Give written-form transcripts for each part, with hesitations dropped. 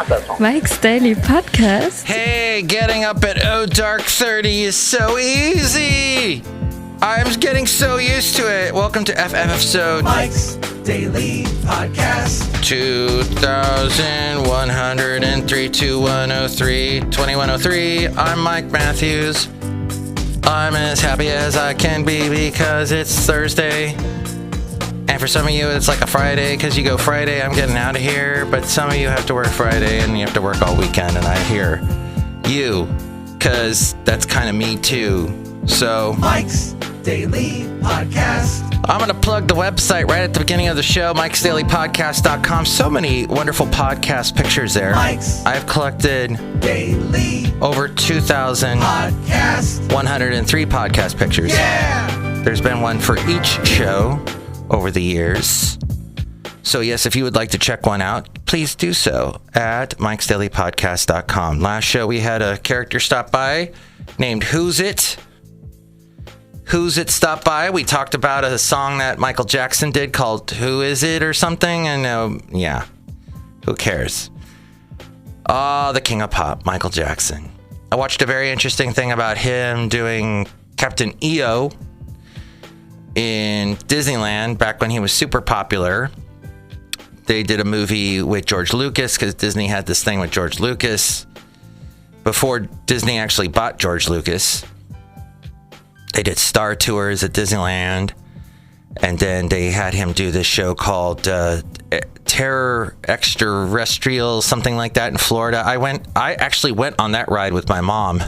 Not that song. Mike's Daily Podcast. Hey, getting up at dark 30 is so easy. I'm getting so used to it. Welcome to FF episode Mike's Daily Podcast 2103 2103. I'm Mike Matthews. I'm as happy as I can be because it's Thursday. And for some of you, it's like a Friday because you go Friday, I'm getting out of here. But some of you have to work Friday and you have to work all weekend. And I hear you because that's kind of me too. So Mike's Daily Podcast. I'm going to plug the website right at the beginning of the show, mikesdailypodcast.com. So many wonderful podcast pictures there. I've collected Daily over 2,103 podcast pictures. Yeah! There's been one for each show over the years. So yes, if you would like to check one out, please do so at mikesdailypodcast.com. Last show we had a character stop by named Who's It? Who's It stopped by. We talked about a song that Michael Jackson did called Who Is It or something. And yeah, who cares? Oh, the king of pop, Michael Jackson. I watched a very interesting thing about him doing Captain EO in Disneyland back when he was super popular. They did a movie with George Lucas because Disney had this thing with George Lucas before Disney actually bought George Lucas. They did Star Tours at Disneyland, and then they had him do this show called Terror Extraterrestrial, something like that in Florida. I actually went on that ride with my mom,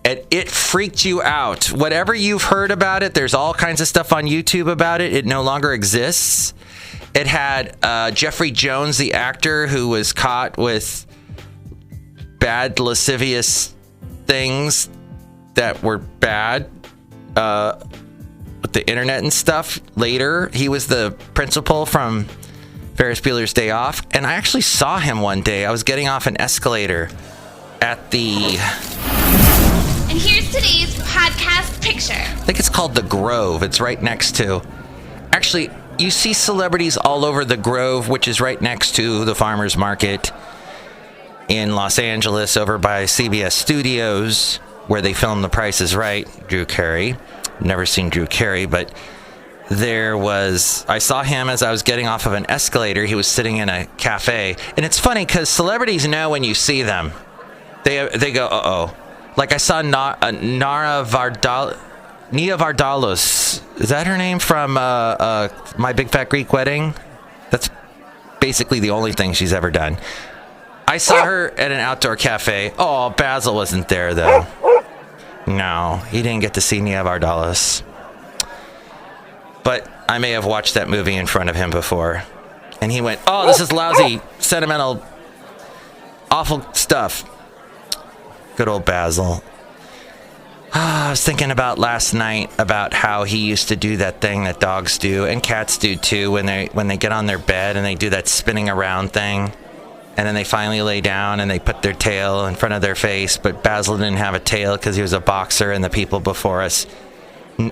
and it freaked you out. Whatever you've heard about it, there's all kinds of stuff on YouTube about it. It no longer exists. It had Jeffrey Jones, the actor, who was caught with bad, lascivious things that were bad with the internet and stuff. Later, he was the principal from Ferris Bueller's Day Off, and I actually saw him one day. I was getting off an escalator at the... And here's today's podcast picture. I think it's called The Grove. It's right next to... Actually, you see celebrities all over The Grove, which is right next to the farmer's market in Los Angeles over by CBS Studios, where they filmed The Price is Right, Drew Carey. Never seen Drew Carey, but I saw him as I was getting off of an escalator. He was sitting in a cafe. And it's funny because celebrities know when you see them. They go, uh-oh. Like I saw Nia Vardalos. Is that her name from My Big Fat Greek Wedding? That's basically the only thing she's ever done. I saw her at an outdoor cafe. Oh, Basil wasn't there, though. No, he didn't get to see Nia Vardalos. But I may have watched that movie in front of him before. And he went, oh, this is lousy, sentimental, awful stuff. Good old Basil. I was thinking about last night about how he used to do that thing that dogs do, and cats do too, when they get on their bed and they do that spinning around thing. And then they finally lay down and they put their tail in front of their face. But Basil didn't have a tail because he was a boxer, and the people before us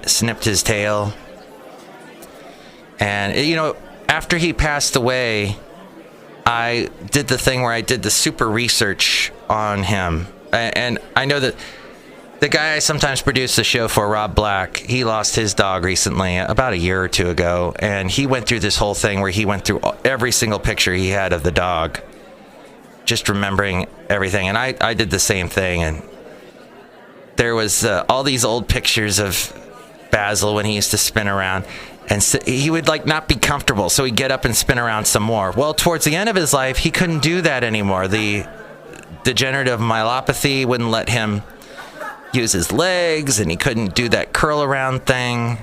snipped his tail. And, after he passed away, I did the thing where I did the super research on him. And I know that the guy I sometimes produce the show for, Rob Black, he lost his dog recently, about a year or two ago. And he went through this whole thing where he went through every single picture he had of the dog, just remembering everything. And I did the same thing. And there was all these old pictures of Basil when he used to spin around. And so he would not be comfortable, so he'd get up and spin around some more. Well, towards the end of his life, he couldn't do that anymore. The degenerative myelopathy wouldn't let him use his legs, and he couldn't do that curl around thing.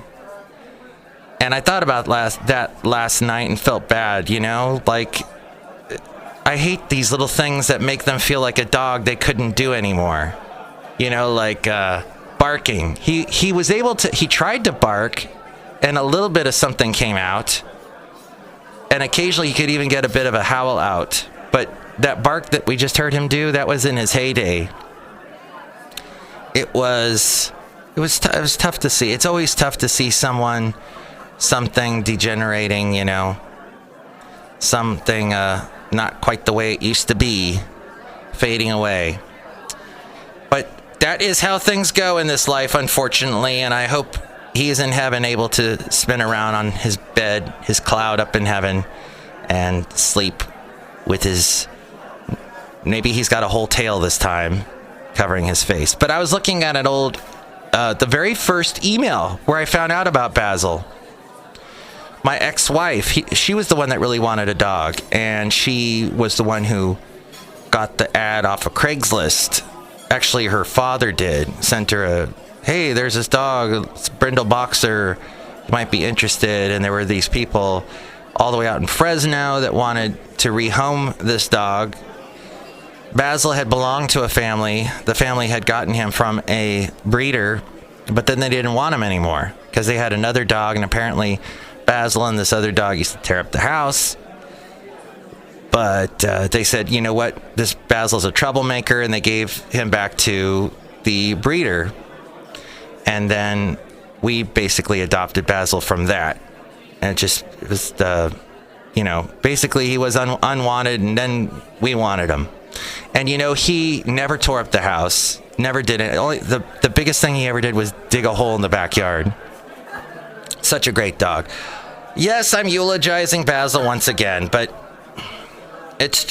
And I thought about that last night and felt bad, I hate these little things that make them feel like a dog they couldn't do anymore. Barking. He was able to, he tried to bark, and a little bit of something came out. And occasionally he could even get a bit of a howl out. But that bark that we just heard him do, that was in his heyday. It was tough to see. It's always tough to see something degenerating, something not quite the way it used to be, fading away. But that is how things go in this life, unfortunately, and I hope he is in heaven, able to spin around on his bed, his cloud up in heaven, and sleep with his... Maybe he's got a whole tail this time, covering his face. But I was looking at an old... the very first email where I found out about Basil. My ex-wife, she was the one that really wanted a dog, and she was the one who got the ad off of Craigslist. Actually, her father did. Sent her a, hey, there's this dog, it's a brindle boxer, you might be interested. And there were these people all the way out in Fresno that wanted to rehome this dog. Basil had belonged to a family. The family had gotten him from a breeder, but then they didn't want him anymore because they had another dog, and apparently Basil and this other dog used to tear up the house. But they said, you know what, this Basil's a troublemaker, and they gave him back to the breeder. And then we basically adopted Basil from that. And it was basically he was unwanted, and then we wanted him. And, he never tore up the house, never did it. Only the biggest thing he ever did was dig a hole in the backyard. Such a great dog. Yes, I'm eulogizing Basil once again, but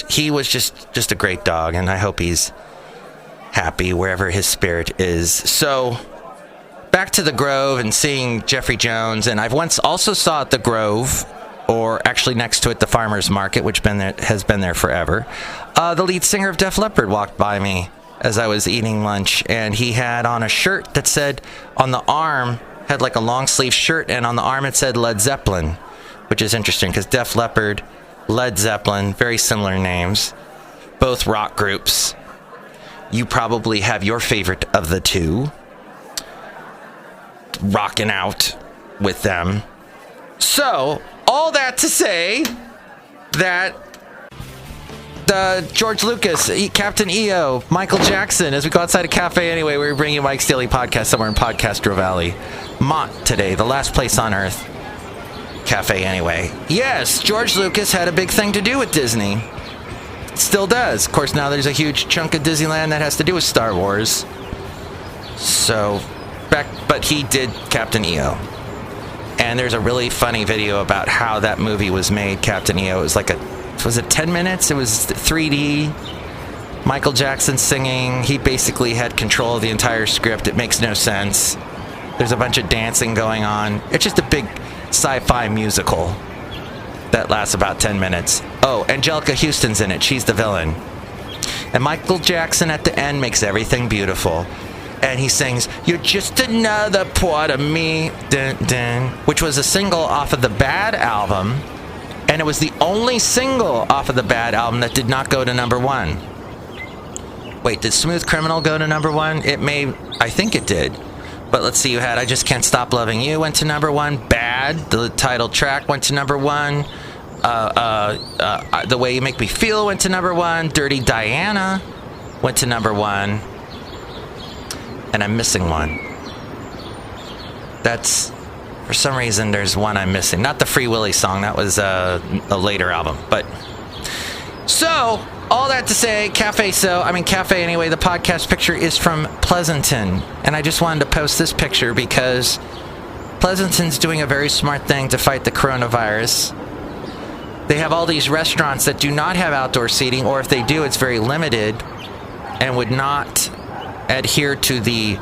he was just a great dog, and I hope he's happy wherever his spirit is. So back to the Grove and seeing Jeffrey Jones, and I've once also saw at the Grove, or actually next to it, the Farmer's Market, which has been there forever. The lead singer of Def Leppard walked by me as I was eating lunch, and he had on a shirt that said, on the arm, had like a long sleeve shirt, and on the arm it said Led Zeppelin, which is interesting because Def Leppard, Led Zeppelin, very similar names, both rock groups. You probably have your favorite of the two, rocking out with them. So, all that to say that George Lucas, Captain EO, Michael Jackson, as we go outside a cafe anyway, we're bringing Mike's Daily Podcast somewhere in Podcastro Valley. Mont today, the last place on earth. Cafe anyway. Yes, George Lucas had a big thing to do with Disney. Still does. Of course, now there's a huge chunk of Disneyland that has to do with Star Wars. So, but he did Captain EO. And there's a really funny video about how that movie was made, Captain EO. It was it 10 minutes? It was 3D. Michael Jackson singing. He basically had control of the entire script. It makes no sense. There's a bunch of dancing going on. It's just a big sci-fi musical that lasts about 10 minutes. Oh, Angelica Houston's in it. She's the villain. And Michael Jackson at the end makes everything beautiful. And he sings, "You're just another part of me," dun, dun, which was a single off of the Bad album. And it was the only single off of the Bad album that did not go to number one. Wait, did Smooth Criminal go to number one? I think it did. But let's see, you had I Just Can't Stop Loving You went to number one. Bad, the title track, went to number one. The Way You Make Me Feel went to number one. Dirty Diana went to number one. And I'm missing one. For some reason, there's one I'm missing. Not the Free Willy song. That was a later album. But, so, all that to say, Cafe Anyway, the podcast picture is from Pleasanton. And I just wanted to post this picture because Pleasanton's doing a very smart thing to fight the coronavirus. They have all these restaurants that do not have outdoor seating, or if they do, it's very limited and would not adhere to the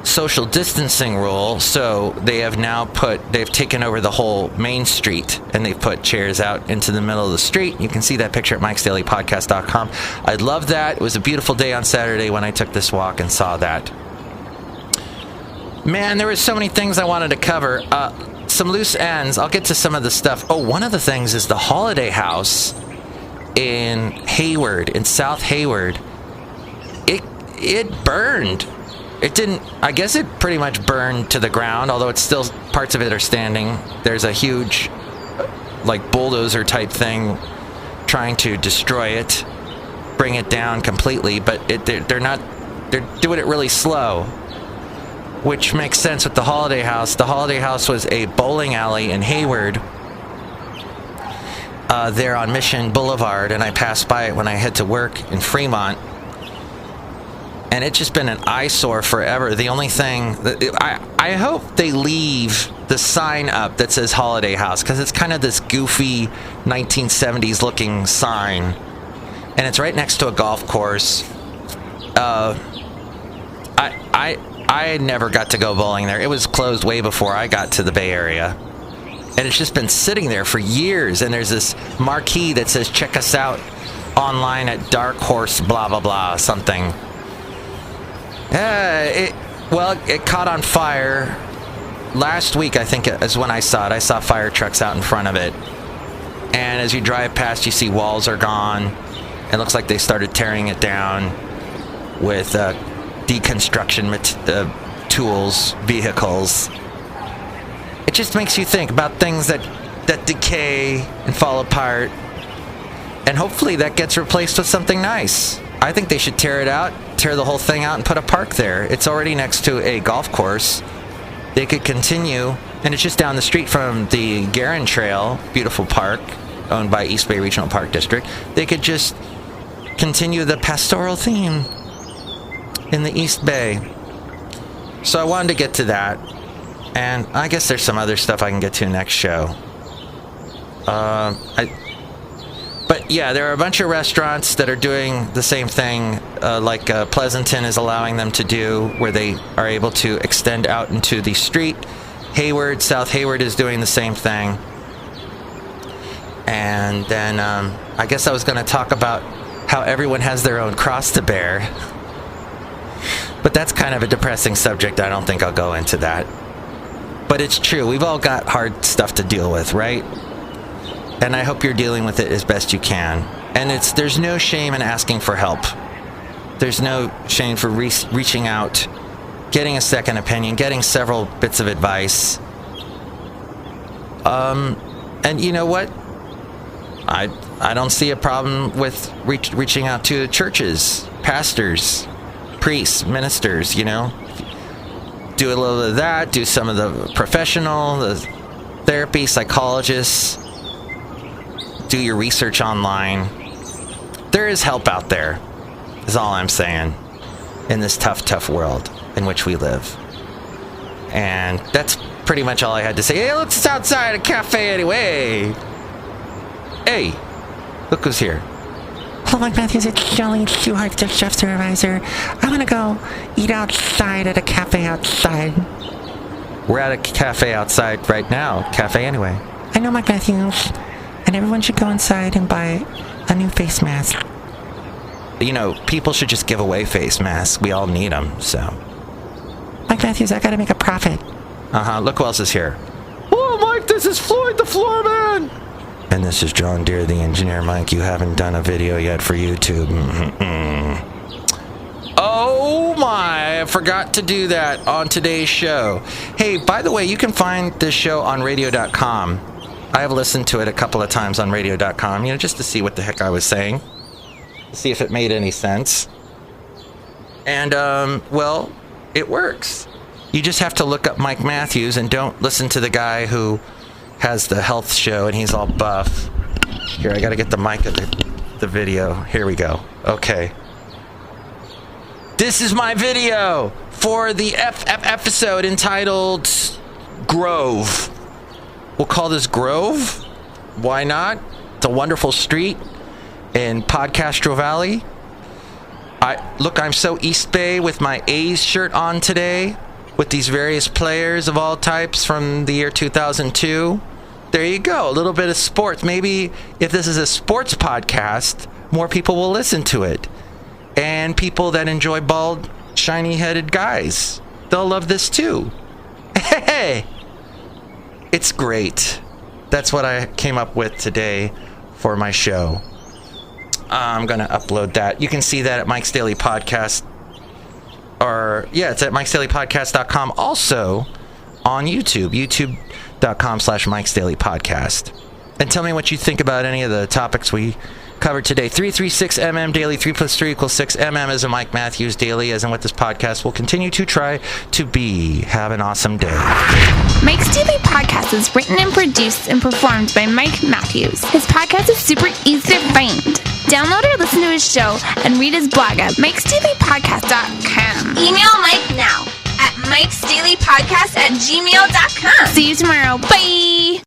social distancing rule. So they have they've taken over the whole main street, and they've put chairs out into the middle of the street. You can see that picture at mikesdailypodcast.com. I love that. It was a beautiful day on Saturday when I took this walk and saw that. Man, there were so many things I wanted to cover. Some loose ends. I'll get to some of the stuff. Oh, one of the things is the Holiday House in Hayward, in South Hayward. It burned. It didn't, I guess it pretty much burned to the ground, although it's still, parts of it are standing. There's a huge, bulldozer type thing trying to destroy it, bring it down completely, but they're doing it really slow, which makes sense with the Holiday House. The Holiday House was a bowling alley in Hayward, there on Mission Boulevard, and I pass by it when I head to work in Fremont. And it's just been an eyesore forever. The only thing that I hope they leave the sign up that says Holiday House, because it's kind of this goofy 1970s looking sign, and it's right next to a golf course. I never got to go bowling there. It was closed way before I got to the Bay Area. And it's just been sitting there for years. And there's this marquee that says, check us out online at Dark Horse, blah, blah, blah, something. It caught on fire. Last week, I think, is when I saw it. I saw fire trucks out in front of it. And as you drive past, you see walls are gone. It looks like they started tearing it down with deconstruction tools, vehicles. It just makes you think about things that decay and fall apart. And hopefully that gets replaced with something nice. I think they should tear it out, tear the whole thing out, and put a park there. It's already next to a golf course. They could continue, and it's just down the street from the Garin Trail, beautiful park, owned by East Bay Regional Park District. They could just continue the pastoral theme in the East Bay. So I wanted to get to that. And I guess there's some other stuff I can get to next show. But yeah, there are a bunch of restaurants that are doing the same thing, like Pleasanton is allowing them to do, where they are able to extend out into the street. Hayward, South Hayward is doing the same thing. And then I guess I was going to talk about how everyone has their own cross to bear. But that's kind of a depressing subject. I don't think I'll go into that. But it's true. We've all got hard stuff to deal with, right? And I hope you're dealing with it as best you can. And there's no shame in asking for help. There's no shame for reaching out, getting a second opinion, getting several bits of advice. And you know what? I don't see a problem with reaching out to churches, pastors, priests, ministers, you know. Do a little of that, do some of the professional, the therapy, psychologists. Do your research online. There is help out there, is all I'm saying, in this tough world in which we live. And that's pretty much all I had to say. Hey, look, it's outside a cafe anyway. Hey, look who's here. Hello, Mike Matthews. It's Chely Shoehart, the chef supervisor. I'm gonna go eat outside at a cafe outside. We're at a cafe outside right now. Cafe anyway. I know, Mike Matthews. And everyone should go inside and buy a new face mask. You know, people should just give away face masks. We all need them, so. Mike Matthews, I gotta make a profit. Look who else is here. Oh, Mike, this is Floyd the Floorman! And this is John Deere, the engineer. Mike, you haven't done a video yet for YouTube. Oh my, I forgot to do that on today's show. Hey, by the way, you can find this show on radio.com. I have listened to it a couple of times on radio.com, you know, just to see what the heck I was saying. See if it made any sense. And, well, it works. You just have to look up Mike Matthews and don't listen to the guy who has the health show and he's all buff. Here, I gotta get the mic of the video. Here we go. Okay. This is my video for the episode entitled Grove. We'll call this Grove. Why not? It's a wonderful street in Podcastro Valley. I'm so East Bay with my A's shirt on today, with these various players of all types from the year 2002. There you go, a little bit of sports. Maybe if this is a sports podcast, more people will listen to it. And people that enjoy bald, shiny-headed guys, they'll love this too. Hey! It's great. That's what I came up with today for my show. I'm going to upload that. You can see that at Mike's Daily Podcast. It's at mikesdailypodcast.com. Also on YouTube, youtube.com/Mike's Daily Podcast. And tell me what you think about any of the topics we covered today. 336mm daily, 3 + 3 = 6 as a Mike Matthews Daily, as in what this podcast will continue to try to be. Have an awesome day. Mike's Daily Podcast is written and produced and performed by Mike Matthews. His podcast is super easy to find. Download or listen to his show and read his blog at mikesdailypodcast.com. Email Mike now at mikesdailypodcast@gmail.com. See you tomorrow. Bye!